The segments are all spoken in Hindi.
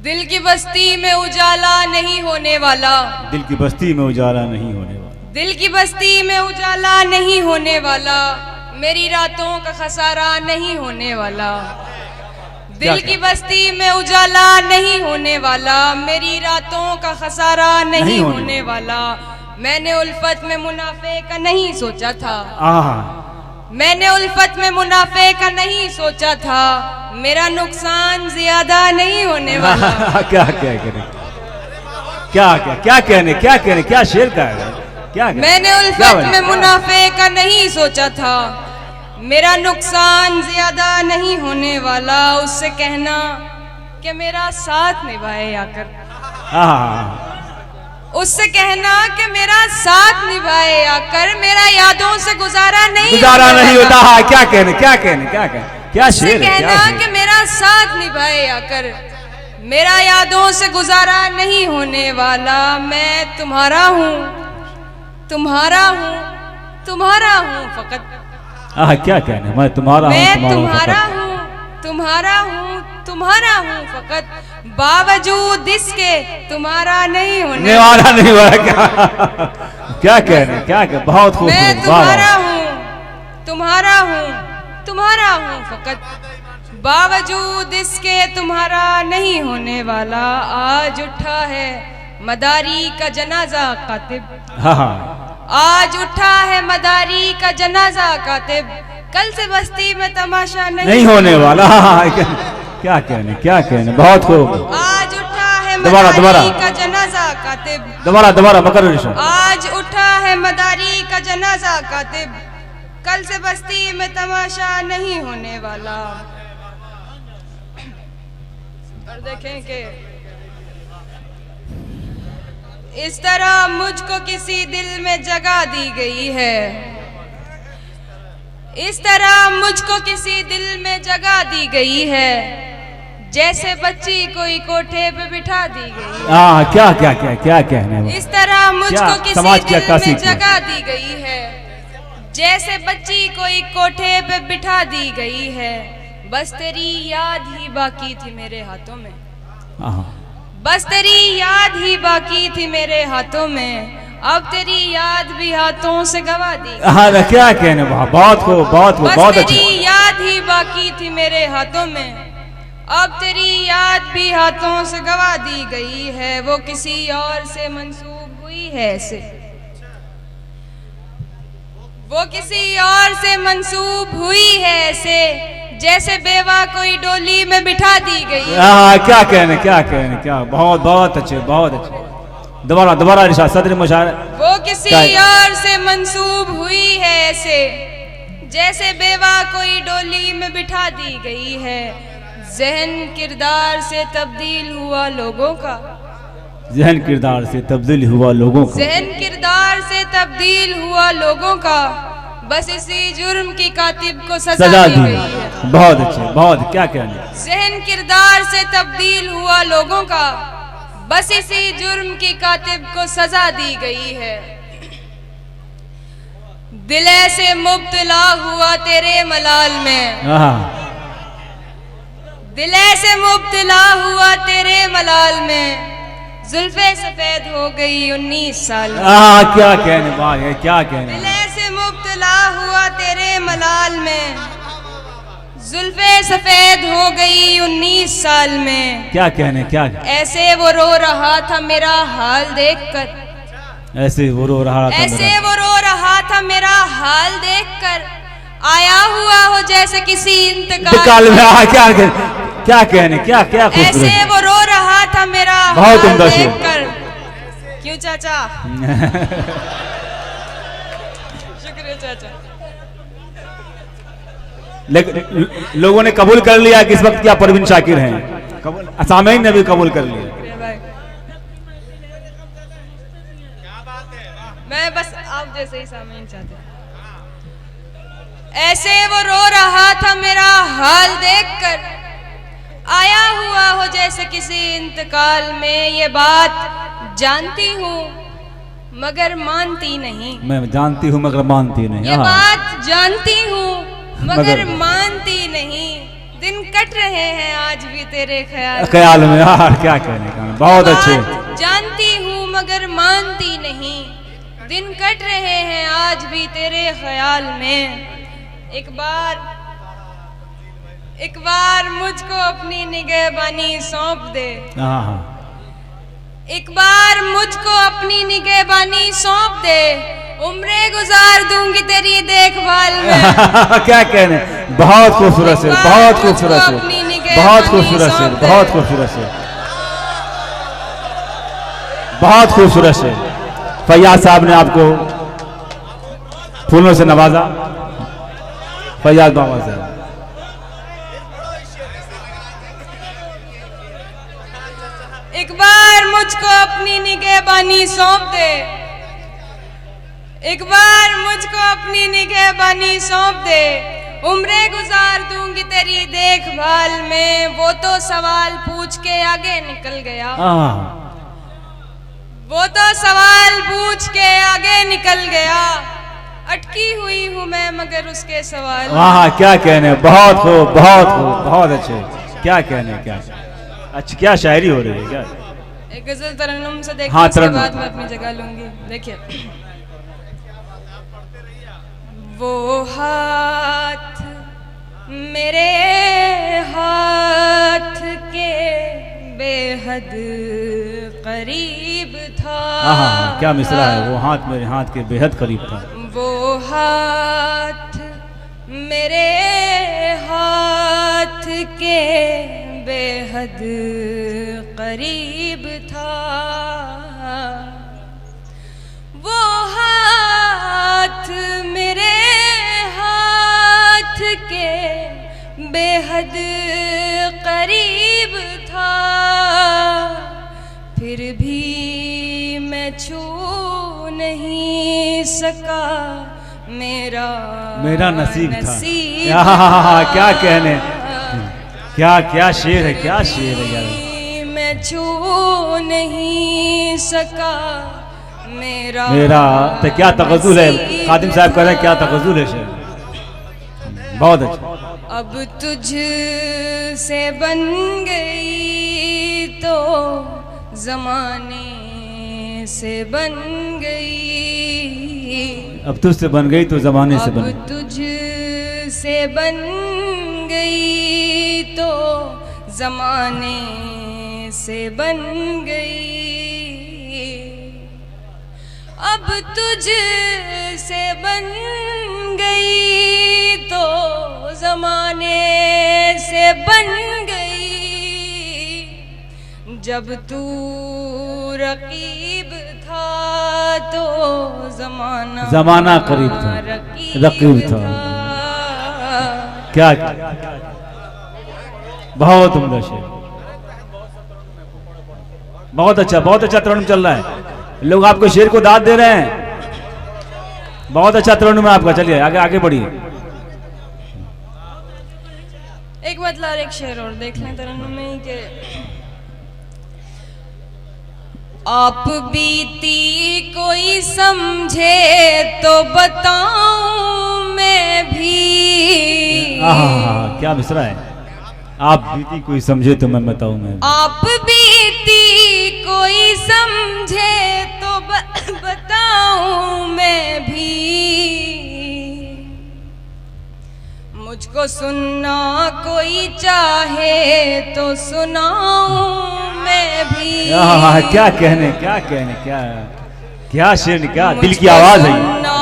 दिल की बस्ती में उजाला नहीं होने वाला, दिल की बस्ती में उजाला नहीं होने वाला, दिल की बस्ती में उजाला नहीं होने वाला, मेरी रातों का खसारा नहीं होने वाला। दिल की बस्ती में उजाला नहीं होने वाला, मेरी रातों का खसारा नहीं होने वाला। मैंने उल्फत में मुनाफे का नहीं सोचा था, मैंने उल्फत में मुनाफे का नहीं सोचा था, मेरा नुकसान ज्यादा नहीं होने वाला। क्या क्या कहने, क्या क्या क्या कहने, क्या कहने, क्या शेर का है, क्या कहने? मैंने उल्फत में मुनाफे का नहीं सोचा था, मेरा नुकसान ज्यादा नहीं होने वाला। उससे कहना कि मेरा साथ निभाए आकर, उससे कहना कि मेरा साथ निभाए आकर, मेरा यादों से गुजारा नहीं होता। क्या कहने, क्या कहने, क्या कहने, क्या शेर है, कहना कि मेरा साथ निभाए आकर, मेरा यादों से गुजारा नहीं होने वाला। मैं तुम्हारा हूँ, तुम्हारा हूँ, तुम्हारा हूँ फकत। क्या कहने, मैं तुम्हारा हूँ, मैं तुम्हारा हूँ, तुम्हारा हूँ, तुम्हारा हूँ फकत, बावजूद इसके तुम्हारा नहीं होने वाला नहीं हुआ। क्या कहने, क्या कहने, बहुत खूब। मैं तुम्हारा हूँ, तुम्हारा हूँ, तुम्हारा हूँ फकत, बावजूद इसके तुम्हारा नहीं होने वाला। आज उठा है मदारी का जनाजा कातिब, आज उठा है मदारी का जनाजा कातिब, कल से बस्ती में तमाशा नहीं होने वाला। क्या कहने, क्या कहने, बहुत खूब। आज उठा है दोबारा मदारी का जनाजा कातिब, दोबारा दोबारा मकर। आज उठा है मदारी का जनाजा कातिब, कल से बस्ती में तमाशा नहीं होने वाला। और देखें कि इस तरह मुझको किसी दिल में जगह दी गई है, इस तरह मुझको किसी दिल में जगह दी गई है, जैसे बच्ची कोई कोठे पे बिठा दी गई। क्या क्या क्या क्या कहने, इस तरह मुझको किसी दिल में जगह दी गई है, जैसे बच्ची कोई कोठे पे बिठा दी गई है। बस तेरी याद ही बाकी थी मेरे हाथों में, बस तेरी याद ही बाकी थी मेरे हाथों में, अब तेरी याद भी हाथों से गवा दी। क्या कहने, बहुत खूब, बहुत खूब, बहुत अच्छी। तेरी याद ही बाकी थी मेरे हाथों में, अब तेरी याद भी हाथों से गवा दी गई है। वो किसी और से मंसूब हुई है ऐसे, वो किसी और से मंसूब हुई है ऐसे, जैसे बेवा कोई डोली में बिठा दी गई। क्या कहने, क्या कहने, क्या, बहुत बहुत अच्छे, बहुत अच्छे। दोबारा दोबारा इरशाद सदर मुशार। वो किसी और से मंसूब हुई है ऐसे, जैसे बेवा कोई डोली में बिठा दी गई है। जहन किरदार से तब्दील हुआ लोगों का, जहन किरदार से तब्दील हुआ लोगों का, जहन किरदार से तब्दील हुआ लोगों का, बस इसी जुर्म की कातिब को सजा दी गई है। बहुत अच्छे, बहुत, क्या कहने। जहन किरदार से तब्दील हुआ लोगों का, बस इसी जुर्म की कातिब को सजा दी गई है। दिल से मुब्तला हुआ तेरे मलाल में, दिल से मुब्तला हुआ तेरे मलाल में, जुल्फे सफेद हो गई 19 साल में। क्या कहने, बात है, क्या कहने। दिल से मुब्तला हुआ तेरे मलाल में, जुल्फे सफेद हो गई 19 साल में। क्या कहने, क्या कहने। ऐसे वो रो रहा था मेरा हाल देखकर, ऐसे वो रो रहा था, ऐसे वो रो रहा था मेरा हाल देखकर, आया हुआ हो जैसे किसी इंतकाल में। क्या कहने, क्या कहने, क्या क्या। ऐसे वो रो रहा था मेरा बहुत हाल देखकर। क्यों चाचा? शुक्रिया चाचा। लेकिन लोगों ने कबूल कर लिया कि इस वक्त क्या परवीन शाकिर हैं, सामईन ने भी कबूल कर लिया। मैं बस आप जैसे ही सामईन चाहते। ऐसे वो रो रहा था मेरा हाल देखकर, आया हुआ हो जैसे किसी इंतकाल में। ये बात जानती हूँ मगर मानती नहीं, मैं जानती हूँ मगर मानती नहीं। ये बात जानती हूँ मगर मानती नहीं, दिन कट रहे हैं आज भी तेरे ख्याल ख्याल में यार, क्या कहने का, बहुत अच्छे। बात जानती हूँ मगर मानती नहीं, दिन कट रहे हैं आज भी तेरे ख्याल में। एक बार मुझको अपनी निगहबानी सौंप दे। हाँ हाँ, एक बार मुझको अपनी निगहबानी सौंप दे, उम्रें गुजार दूंगी तेरी देखभाल में। क्या कहने, बहुत खूबसूरत से, बहुत खूबसूरत से, बहुत खूबसूरत से, बहुत खूबसूरत से, बहुत खूबसूरत से। फैयाज साहब ने आपको फूलों से नवाजा। फैयाज बाबा साहब, एक बार मुझको अपनी निगहबानी सौंप दे, एक बार मुझको अपनी निगहबानी सौंप दे, उम्रें गुजार दूंगी तेरी देखभाल में। वो तो सवाल पूछ के आगे निकल गया, वो तो सवाल पूछ के आगे निकल गया, अटकी हुई हूँ मैं मगर उसके सवाल। हाँ, क्या कहने, बहुत खूब, बहुत खूब, बहुत अच्छे। क्या कहने, क्या अच्छा, क्या शायरी हो रही है क्या? एक गजल तरन्नुम से देखिए, हाँ, उसके बाद मैं अपनी जगह लूंगी। देखिए, वो हाथ मेरे हाथ के बेहद करीब था। हाँ, क्या मिसरा है, वो हाथ मेरे हाथ के बेहद करीब था। वो हाथ मेरे हाथ के बेहद करीब था, वो हाथ मेरे हाथ के बेहद करीब था, फिर भी मैं छू नहीं सका, मेरा नसीब था। क्या कहने, क्या क्या शेर है, क्या शेर है यार। मैं छू नहीं सका, मेरा तो क्या तगज़ुल है, खादिम साहब कह रहे हैं, क्या तगज़ुल है शेर, बहुत अच्छा। अब तुझ से बन गई तो जमाने से बन गई, अब तुझसे बन गई तो जमाने से बन गई, अब तुझ से बन गई तो जमाने से बन गई, अब तुझ से बन गई तो जमाने से बन गई, जब तू रकीब था तो जमाना करीब था, रकीब था। क्या बहुत उम्दा शेर, बहुत अच्छा तरुण चल रहा है। लोग आपको शेर को दाद दे रहे हैं, बहुत अच्छा तरुण में आपका। चलिए आगे आगे बढ़िए। एक बदला और एक शेर और देख लें तरन्नुम में कि आप बीती कोई समझे तो बताऊं मैं भी। क्या मिसरा है, आप बीती कोई समझे तो मैं बताऊं मैं भी। आप बीती कोई समझे तो बताऊं मैं भी, मुझको सुनना कोई चाहे तो सुनाऊं मैं भी। क्या कहने, क्या कहने, क्या क्या शेर, क्या दिल की आवाज है,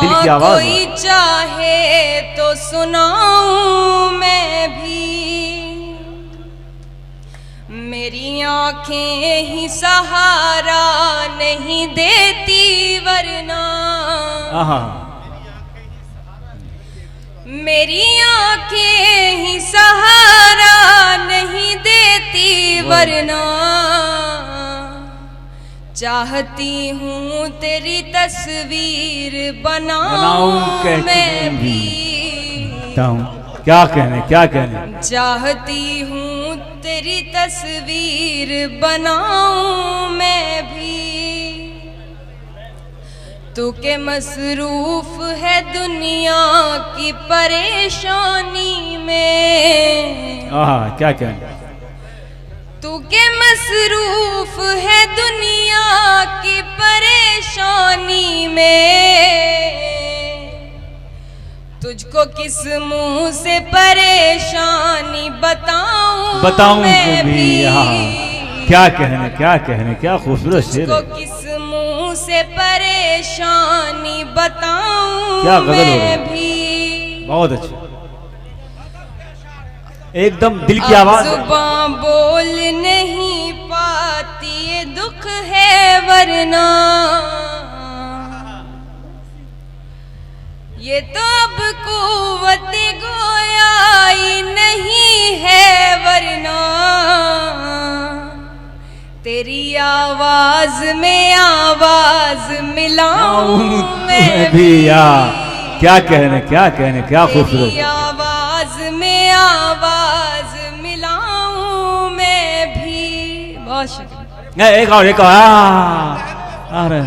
दिल की आवाज। कोई चाहे तो सुनाऊं मैं भी, मेरी आंखें ही सहारा नहीं देती वरना, मेरी आंखें ही सहारा नहीं देती वरना, चाहती हूँ तेरी तस्वीर बनाऊं मैं भी। क्या कहने, क्या कहने, चाहती हूँ तेरी तस्वीर बनाऊं मैं भी, तू के मसरूफ है दुनिया की परेशानी में। क्या कहें, तू के मसरूफ है दुनिया की परेशानी में। तुझको किस मुंह से परेशानी बताऊं मैं भी। क्या कहने क्या खूबसूरत शेर है। तुझको किस मुंह से परेशानी बताऊं क्या गजल हो मैं रही। भी। बहुत अच्छा, एकदम दिल की आवाज। जुबां बोल नहीं पाती ये दुख है वरना, ये तो अब कुव्वत गोयाई नहीं है वरना। तेरी आवाज में आवाज मिलाऊं मैं भी। क्या कहने क्या खूबसूरत। आवाज में आवाज मिलाऊं मैं भी। बहुत शुक्रिया। एक और अरे